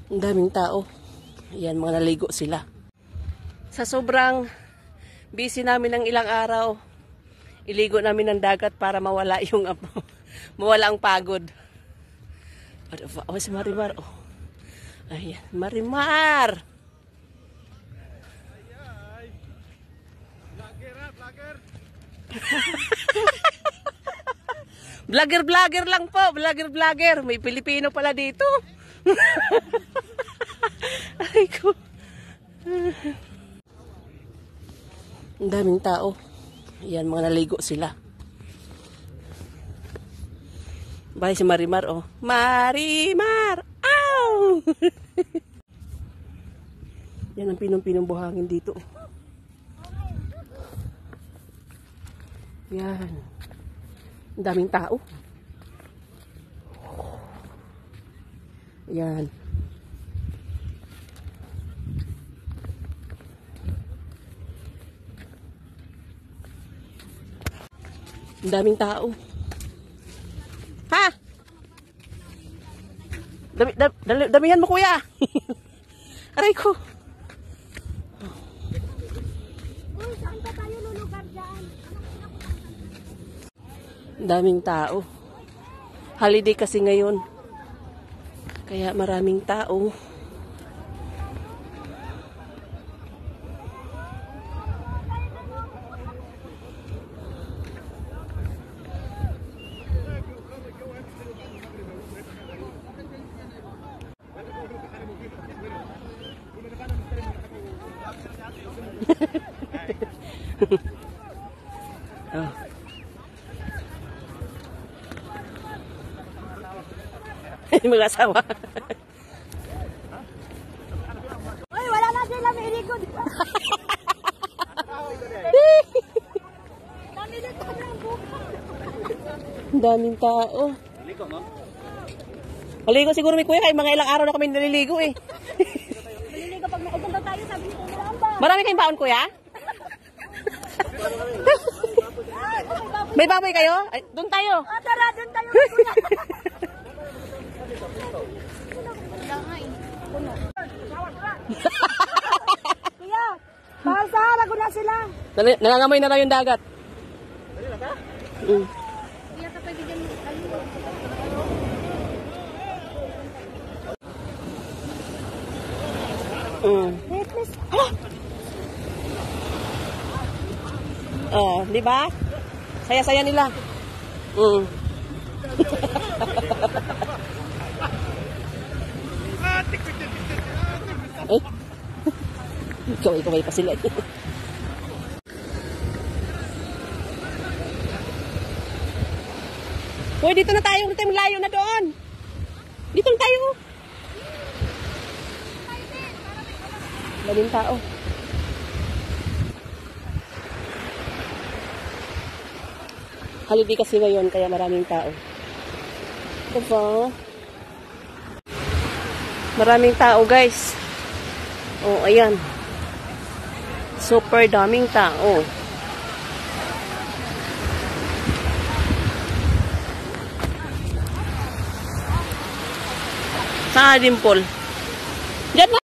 Ang daming tao. Yan, mga naligo sila. Sa sobrang busy namin ng ilang araw, iligo namin ng dagat para mawala yung mawala ang pagod. Oh, si Marimar. Oh. Ayan, Marimar. Vlogger lang po, vlogger. May Pilipino pala dito. Ay ko. Ang daming tao. Yan, mga naligo sila. Bye si Marimar, oh. Marimar! Ow! Yan ang pinong-pinong buhangin dito. Yan. Ang daming tao. Yan. Ang daming tao. Ha? Damihan mo, kuya. Aray ko. Uy, saan pa tayo lulugar dyan? Ang daming tao. Holiday kasi ngayon. Kaya maraming tao. Oh. Mga asawa. Uy, wala na sila may likod. Ang daming tao. Maligo siguro may kuya, kaya mga ilang araw na kami naliligo eh. Maliligo pag maupunta tayo, sabi ni Kuya Lamba. Marami kayong baon, kuya? May baboy kayo? Ay, doon tayo. Ah, tara, doon tayo. Kuya. Kuya, bahal sa halago na sila. Nangangamoy na lang yung dagat. Kuya, kapag bigyan mo Di ba? Saya-saya nila. Ikaw pa sila. Hoy, dito na tayo. Dito layo na doon. Dito na tayo. Maraming tao. Holiday kasi ngayon, kaya maraming tao. Ito pa. Maraming tao, guys. Oh, ayan. Super daming tao. Saan, Dimple? Diyan na.